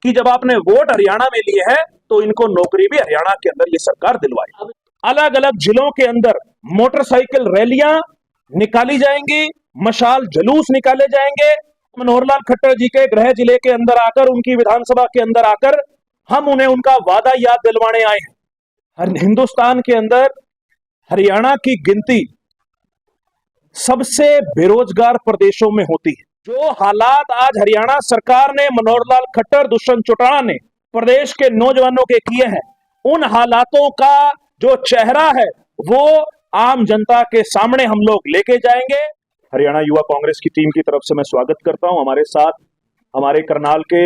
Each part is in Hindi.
कि जब आपने वोट हरियाणा में लिए हैं तो इनको नौकरी भी हरियाणा के अंदर ये सरकार दिलवाए। अलग अलग जिलों के अंदर मोटरसाइकिल रैलियां निकाली जाएंगी, मशाल जुलूस निकाले जाएंगे। मनोहर लाल खट्टर जी के गृह जिले के अंदर आकर, उनकी विधानसभा के अंदर आकर हम उन्हें उनका वादा याद दिलवाने आए हैं। हिंदुस्तान के अंदर हरियाणा की गिनती सबसे बेरोजगार प्रदेशों में होती है। जो हालात आज हरियाणा सरकार ने, मनोहर लाल खट्टर, दुष्यंत चौटाला ने प्रदेश के नौजवानों के किए हैं, उन हालातों का जो चेहरा है वो आम जनता के सामने हम लोग लेके जाएंगे। हरियाणा युवा कांग्रेस की टीम की तरफ से मैं स्वागत करता हूं। हमारे साथ हमारे करनाल के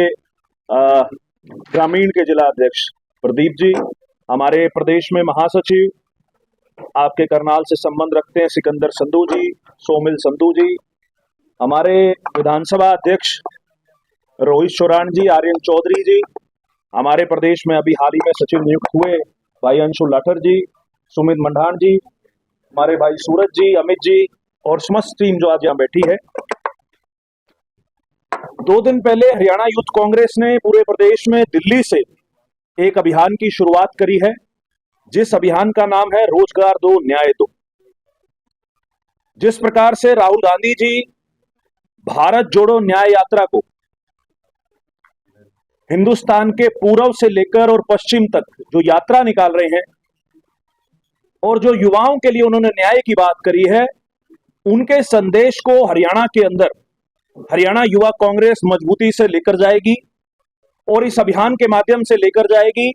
ग्रामीण के जिला अध्यक्ष प्रदीप जी, हमारे प्रदेश में महासचिव आपके करनाल से संबंध रखते हैं सिकंदर संधू जी, सोमिल संधू जी, हमारे विधानसभा अध्यक्ष रोहित शोरान जी, आर्यन चौधरी जी, हमारे प्रदेश में अभी हाल ही में सचिव नियुक्त हुए भाई अंशु लाठर जी, सुमित मंडान जी, हमारे भाई सूरज जी, अमित जी और समस्त टीम जो आज यहाँ बैठी है। 2 दिन पहले हरियाणा यूथ कांग्रेस ने पूरे प्रदेश में दिल्ली से एक अभियान की शुरुआत करी है, जिस अभियान का नाम है रोजगार दो न्याय दो। जिस प्रकार से राहुल गांधी जी भारत जोड़ो न्याय यात्रा को हिंदुस्तान के पूर्व से लेकर और पश्चिम तक जो यात्रा निकाल रहे हैं और जो युवाओं के लिए उन्होंने न्याय की बात करी है, उनके संदेश को हरियाणा के अंदर हरियाणा युवा कांग्रेस मजबूती से लेकर जाएगी और इस अभियान के माध्यम से लेकर जाएगी।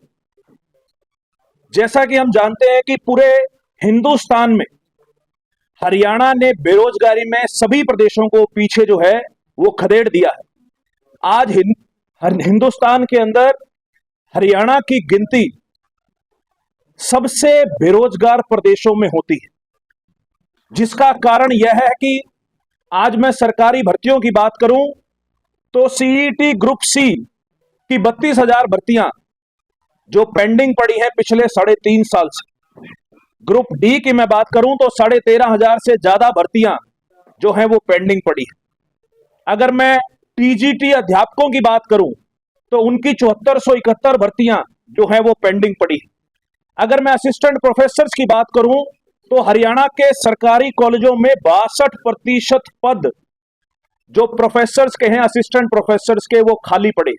जैसा कि हम जानते हैं कि पूरे हिंदुस्तान में हरियाणा ने बेरोजगारी में सभी प्रदेशों को पीछे जो है वो खदेड़ दिया है। आज हिंदुस्तान के अंदर हरियाणा की गिनती सबसे बेरोजगार प्रदेशों में होती है, जिसका कारण यह है कि आज मैं सरकारी भर्तियों की बात करूं तो सीईटी ग्रुप सी की 32,000 भर्तियां जो पेंडिंग पड़ी है पिछले 3.5 साल से। ग्रुप डी की मैं बात करूं तो 13,500 से ज्यादा भर्तियां जो हैं वो पेंडिंग पड़ी है। अगर मैं टीजीटी अध्यापकों की बात करूं तो उनकी 7471 भर्तियां जो हैं वो पेंडिंग पड़ी है। अगर मैं असिस्टेंट प्रोफेसर्स की बात करूं तो हरियाणा के सरकारी कॉलेजों में 62% पद जो प्रोफेसर्स के हैं, असिस्टेंट प्रोफेसर्स के, वो खाली पड़े।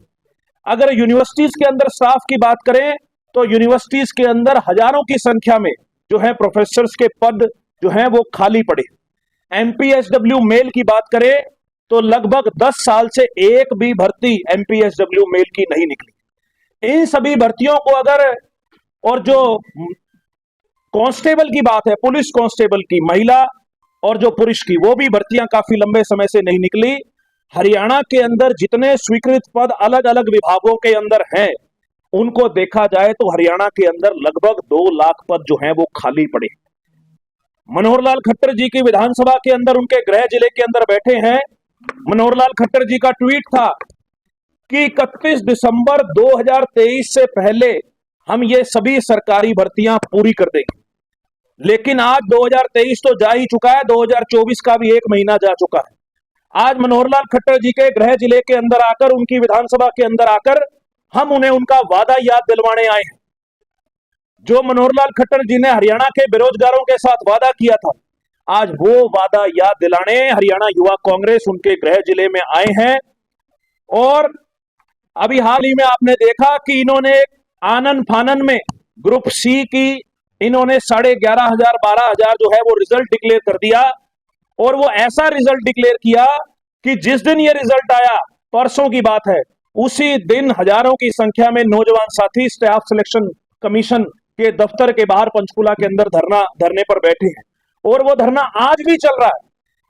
अगर यूनिवर्सिटीज के अंदर स्टाफ की बात करें तो यूनिवर्सिटीज के अंदर हजारों की संख्या में जो है प्रोफेसर्स के पद जो हैं वो खाली पड़े। एमपीएसडब्ल्यू मेल की बात करें तो लगभग 10 साल से एक भी भर्ती एमपीएसडब्ल्यू मेल की नहीं निकली। इन सभी भर्तियों को अगर, और जो कांस्टेबल की बात है, पुलिस कांस्टेबल की, महिला और जो पुरुष की, वो भी भर्तियां काफी लंबे समय से नहीं निकली। हरियाणा के अंदर जितने स्वीकृत पद अलग अलग विभागों के अंदर हैं, उनको देखा जाए तो हरियाणा के अंदर लगभग 2 लाख पद जो हैं वो खाली पड़े। मनोहर लाल खट्टर जी की विधानसभा के अंदर, उनके गृह जिले के अंदर बैठे हैं। मनोहर लाल खट्टर जी का ट्वीट था कि 31 दिसंबर 2023 से पहले हम ये सभी सरकारी भर्तियां पूरी कर देंगे। लेकिन आज 2023 तो जा ही चुका है, 2024 का भी 1 महीना जा चुका है। आज मनोहर लाल खट्टर जी के गृह जिले के अंदर आकर, उनकी विधानसभा के अंदर आकर हम उन्हें उनका वादा याद दिलवाने आए हैं। जो मनोहर लाल खट्टर जी ने हरियाणा के बेरोजगारों के साथ वादा किया था, आज वो वादा याद दिलाने हरियाणा युवा कांग्रेस उनके गृह जिले में आए हैं। और अभी हाल ही में आपने देखा कि इन्होंने आनन फानन में ग्रुप सी की इन्होंने 11,500 12,000 जो है वो रिजल्ट डिक्लेयर कर दिया। और वो ऐसा रिजल्ट डिक्लेयर किया कि जिस दिन ये रिजल्ट आया, परसों की बात है, उसी दिन हजारों की संख्या में नौजवान साथी स्टाफ सिलेक्शन कमीशन के दफ्तर के बाहर पंचकुला के अंदर धरने पर बैठे हैं। और वो धरना आज भी चल रहा है।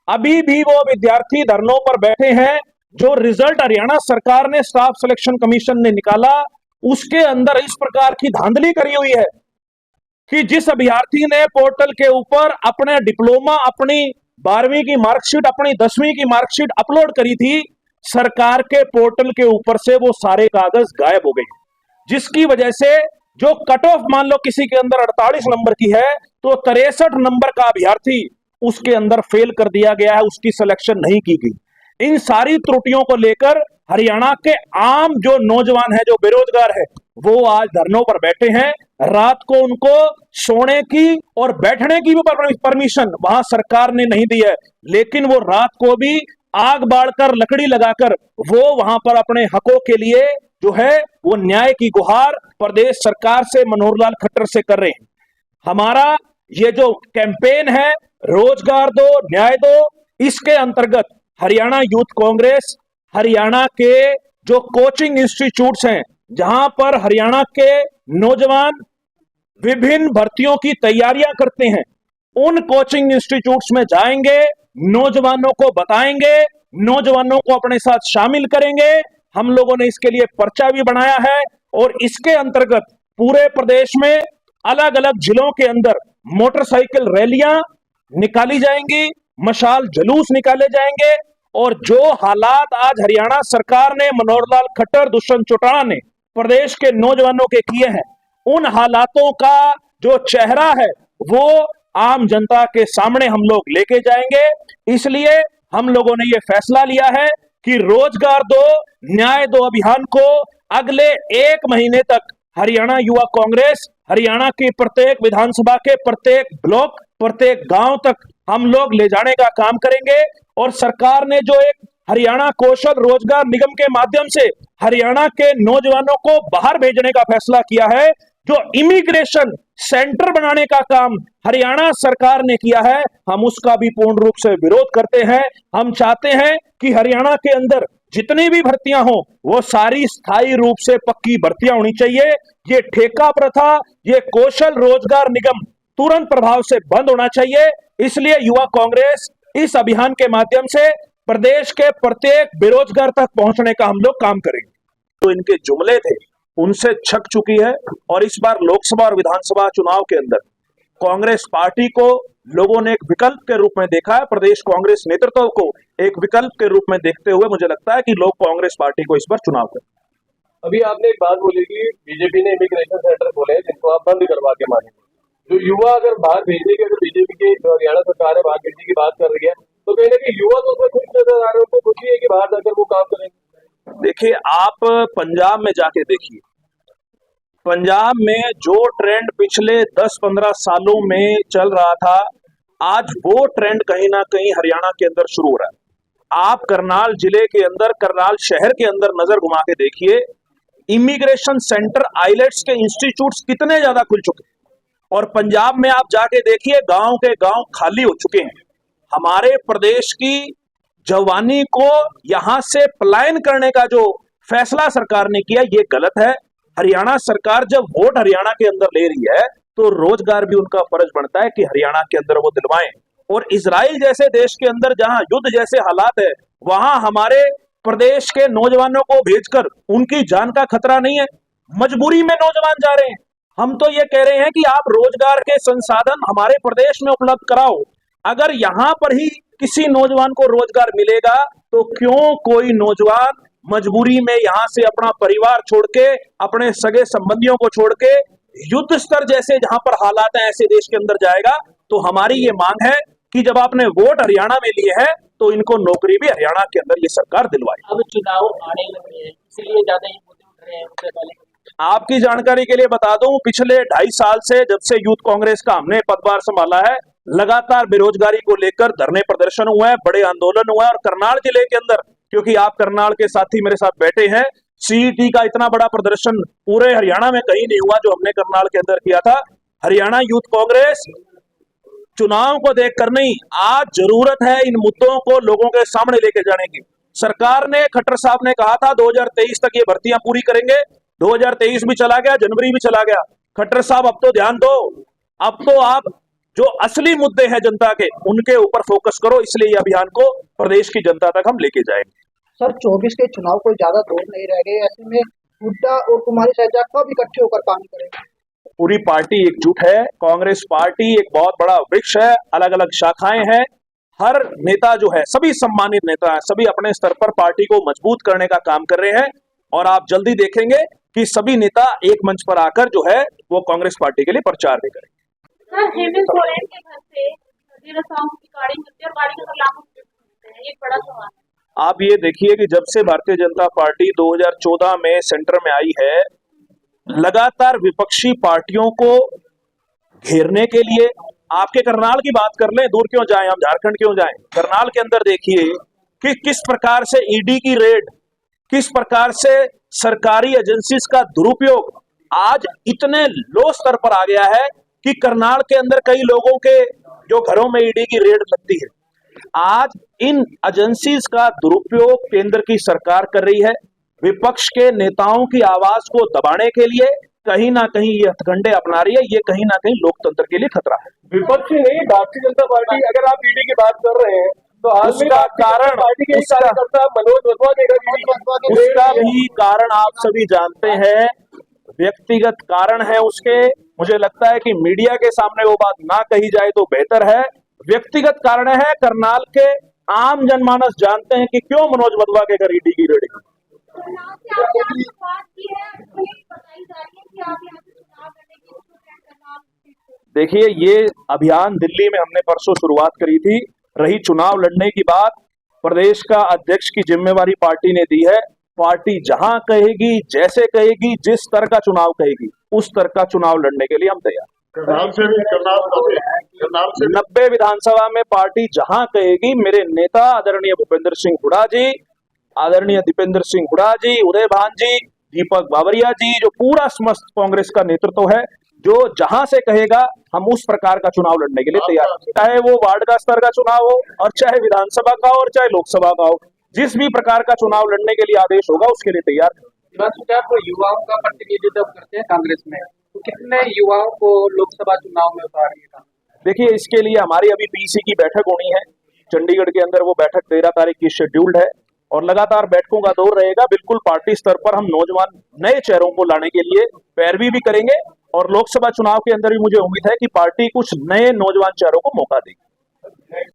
अभी भी वो विद्यार्थी धरनों पर बैठे हैं। जो रिजल्ट हरियाणा सरकार ने, स्टाफ सिलेक्शन कमीशन ने निकाला, उसके अंदर इस प्रकार की धांधली करी हुई है कि जिस अभ्यर्थी ने पोर्टल के ऊपर अपने डिप्लोमा, अपनी 12वीं की मार्कशीट, अपनी 10वीं की मार्कशीट अपलोड करी थी, सरकार के पोर्टल के ऊपर से वो सारे कागज गायब हो गए। जिसकी वजह से जो कट ऑफ मान लो किसी के अंदर 48 नंबर की है तो 63 नंबर का अभ्यर्थी उसके अंदर फेल कर दिया गया है, उसकी सिलेक्शन नहीं की गई। इन सारी त्रुटियों को लेकर हरियाणा के आम जो नौजवान है, जो बेरोजगार है, वो आज धरनों पर बैठे हैं। रात को उनको सोने की और बैठने की भी परमिशन वहां सरकार ने नहीं दी है, लेकिन वो रात को भी आग बालकर, लकड़ी लगाकर वो वहां पर अपने हकों के लिए जो है वो न्याय की गुहार प्रदेश सरकार से, मनोहर लाल खट्टर से कर रहे हैं। हमारा ये जो कैंपेन है, रोजगार दो न्याय दो, इसके अंतर्गत हरियाणा यूथ कांग्रेस हरियाणा के जो कोचिंग इंस्टीट्यूट्स हैं, जहां पर हरियाणा के नौजवान विभिन्न भर्तियों की तैयारियां करते हैं, उन कोचिंग इंस्टीट्यूट्स में जाएंगे, नौजवानों को बताएंगे, नौजवानों को अपने साथ शामिल करेंगे। हम लोगों ने इसके लिए पर्चा भी बनाया है और इसके अंतर्गत पूरे प्रदेश में अलग अलग जिलों के अंदर मोटरसाइकिल रैलियां निकाली जाएंगी, मशाल जुलूस निकाले जाएंगे और जो हालात आज हरियाणा सरकार ने, मनोहर लाल खट्टर, दुष्यंत चौटाला ने प्रदेश के नौजवानों के किए हैं, उन हालातों का जो चेहरा है वो आम जनता के सामने हम लोग लेके जाएंगे। इसलिए हम लोगों ने ये फैसला लिया है कि रोजगार दो न्याय दो अभियान को अगले 1 महीने तक हरियाणा युवा कांग्रेस हरियाणा की प्रत्येक विधानसभा के प्रत्येक ब्लॉक, प्रत्येक गांव तक हम लोग ले जाने का काम करेंगे। और सरकार ने जो एक हरियाणा कौशल रोजगार निगम के माध्यम से हरियाणा के नौजवानों को बाहर भेजने का फैसला किया है, जो इमिग्रेशन सेंटर बनाने का काम हरियाणा सरकार ने किया है, हम उसका भी पूर्ण रूप से विरोध करते हैं। हम चाहते हैं कि हरियाणा के अंदर जितनी भी भर्तियां हो वो सारी स्थायी रूप से पक्की भर्तियां होनी चाहिए। ये ठेका प्रथा, ये कौशल रोजगार निगम तुरंत प्रभाव से बंद होना चाहिए। इसलिए युवा कांग्रेस इस अभियान के माध्यम से प्रदेश के प्रत्येक बेरोजगार तक पहुंचने का हम लोग काम करेंगे। तो इनके जुमले थे उनसे छक चुकी है और इस बार लोकसभा और विधानसभा चुनाव के अंदर कांग्रेस पार्टी को लोगों ने एक विकल्प के रूप में देखा है। प्रदेश कांग्रेस नेतृत्व को एक विकल्प के रूप में देखते हुए मुझे लगता है कि लोग कांग्रेस पार्टी को इस बार चुनाव करें। अभी आपने एक बात बोली कि बीजेपी ने इमिग्रेशन सेंटर खोले हैं जिनको आप बंद करवा के मानेंगे। जो युवा अगर बाहर भेजने की, अगर बीजेपी की जो हरियाणा सरकार है बाहर भेजने की बात कर रही है, तो कहीं ना कहीं युवा तो उसमें खुश नजर आ रहे हैं, उनको खुशी है कि बाहर जाकर वो काम करेंगे। देखिए, आप पंजाब में जाके देखिए, पंजाब में जो ट्रेंड पिछले 10-15 सालों में चल रहा था, आज वो ट्रेंड कहीं ना कहीं हरियाणा के अंदर शुरू हो रहा है। आप करनाल जिले के अंदर, करनाल शहर के अंदर नजर घुमा के देखिए, इमिग्रेशन सेंटर, आइलेट्स के इंस्टीट्यूट्स कितने ज्यादा खुल चुके हैं। और पंजाब में आप जाके देखिए, गांव के गांव खाली हो चुके हैं। हमारे प्रदेश की जवानी को यहां से पलायन करने का जो फैसला सरकार ने किया, ये गलत है। हरियाणा सरकार जब वोट हरियाणा के अंदर ले रही है तो रोजगार भी उनका फर्ज बनता है कि हरियाणा के अंदर वो दिलवाएं। और इजराइल जैसे देश के अंदर जहां युद्ध जैसे हालात है, वहां हमारे प्रदेश के नौजवानों को भेजकर उनकी जान का खतरा नहीं है, मजबूरी में नौजवान जा रहे हैं। हम तो ये कह रहे हैं कि आप रोजगार के संसाधन हमारे प्रदेश में उपलब्ध कराओ। अगर यहां पर ही किसी नौजवान को रोजगार मिलेगा तो क्यों कोई नौजवान मजबूरी में यहां से अपना परिवार छोड़ के, अपने सगे संबंधियों को छोड़ के युद्ध स्तर जैसे जहां पर हालात हैं ऐसे देश के अंदर जाएगा। तो हमारी ये मांग है कि जब आपने वोट हरियाणा में लिए हैं तो इनको नौकरी भी हरियाणा के अंदर ये सरकार दिलवाए। अब चुनाव आने लगे हैं, इसलिए ज्यादा ही मुद्दे उठ रहे हैं उससे पहले। आपकी जानकारी के लिए बता दूं, पिछले 2.5 साल से जब से यूथ कांग्रेस का हमने पदभार संभाला है, लगातार बेरोजगारी को लेकर धरने प्रदर्शन हुए हैं, बड़े आंदोलन हुए हैं। और करनाल जिले के अंदर, क्योंकि आप करनाल के साथी मेरे साथ बैठे हैं, सीईटी का इतना बड़ा प्रदर्शन पूरे हरियाणा में कहीं नहीं हुआ जो हमने करनाल के अंदर किया था। हरियाणा यूथ कांग्रेस चुनाव को देखकर नहीं, आज जरूरत है इन मुद्दों को लोगों के सामने लेके जाने की। सरकार ने, खट्टर साहब ने कहा था 2023 तक ये भर्तियां पूरी करेंगे। 2023 भी चला गया, जनवरी भी चला गया। खट्टर साहब अब तो ध्यान दो, अब तो आप जो असली मुद्दे हैं जनता के, उनके ऊपर फोकस करो। इसलिए ये अभियान को प्रदेश की जनता तक हम लेके जाएंगे। सर, 24 के चुनाव को ज्यादा दूर नहीं रह गए, ऐसे में हुड्डा और कुमारी शैलजा कब इकट्ठे होकर काम करेंगे? पूरी पार्टी एकजुट है। कांग्रेस पार्टी एक बहुत बड़ा वृक्ष है, अलग अलग शाखाएं हैं। हर नेता जो है, सभी सम्मानित नेता हैं, सभी अपने स्तर पर पार्टी को मजबूत करने का काम कर रहे हैं। और आप जल्दी देखेंगे कि सभी नेता एक मंच पर आकर जो है वो कांग्रेस पार्टी के लिए प्रचार भी करेंगे। सर, हेमंत सोरेन के घर से 13 साल की गाड़ी मिलती है और गाड़ी का लाखों रुपए मिलते हैं, एक बड़ा सवाल है। आप ये देखिए कि जब से भारतीय जनता पार्टी 2014 में सेंटर में आई है, लगातार विपक्षी पार्टियों को घेरने के लिए, आपके करनाल की बात कर लें, दूर क्यों जाएं, हम झारखंड क्यों जाएं, करनाल के अंदर देखिए कि किस प्रकार से ईडी की रेड, किस प्रकार से सरकारी एजेंसीज का दुरुपयोग आज इतने लो स्तर पर आ गया है कि करनाल के अंदर कई लोगों के जो घरों में ईडी की रेड लगती है। आज इन एजेंसीज का दुरुपयोग केंद्र की सरकार कर रही है। विपक्ष के नेताओं की आवाज को दबाने के लिए कहीं ना कहीं ये हथकंडे अपना रही है। ये कहीं ना कहीं लोकतंत्र के लिए खतरा है। विपक्ष नहीं, भारतीय जनता पार्टी, अगर आप ईडी की बात कर रहे हैं तो हाल में उसका कारण, पार्टी के एक कार्यकर्ता मनोज वधवा के घर उसका भी कारण आप सभी जानते हैं, व्यक्तिगत कारण है उसके। मुझे लगता है कि मीडिया के सामने वो बात ना कही जाए तो बेहतर है। व्यक्तिगत कारण है, करनाल के आम जनमानस जानते हैं कि क्यों मनोज वधवा के घर ईडी की रेड की। करनाल से आपने बात की है, आपको ये बताई जा रही है कि आप यहाँ से चुनाव लड़ने की इच्छुक हैं करनाल सीट से। देखिए, ये अभियान दिल्ली में हमने परसों शुरुआत करी थी। रही चुनाव लड़ने की बात, प्रदेश का अध्यक्ष की जिम्मेवारी पार्टी ने दी है। पार्टी जहां कहेगी, जैसे कहेगी, जिस स्तर का चुनाव कहेगी, उस स्तर का चुनाव लड़ने के लिए हम तैयार। करनाल से 90 विधानसभा में पार्टी जहां कहेगी, मेरे नेता आदरणीय भूपेंद्र सिंह हुड्डा जी, आदरणीय दीपेंद्र सिंह हुड्डा जी, उदय भान जी, दीपक बावरिया जी, जो पूरा समस्त कांग्रेस का नेतृत्व है, जो जहां से कहेगा हम उस प्रकार का चुनाव लड़ने के लिए तैयार हैं। चाहे वो वार्ड का स्तर का चुनाव हो, और चाहे विधानसभा का हो, और चाहे लोकसभा का हो, जिस भी प्रकार का चुनाव लड़ने के लिए आदेश होगा उसके लिए तैयार हैं। आप युवाओं का प्रतिनिधित्व करते हैं कांग्रेस में, तो कितने युवाओं को लोकसभा चुनाव में उतारिएगा? देखिए, इसके लिए हमारी अभी पीसी की बैठक होनी है चंडीगढ़ के अंदर। वो बैठक 13 तारीख की शेड्यूल्ड है और लगातार बैठकों का दौर रहेगा। बिल्कुल पार्टी स्तर पर हम नौजवान नए चेहरों को लाने के लिए पैरवी भी करेंगे, और लोकसभा चुनाव के अंदर भी मुझे उम्मीद है कि पार्टी कुछ नए नौजवान चेहरों को मौका देगी।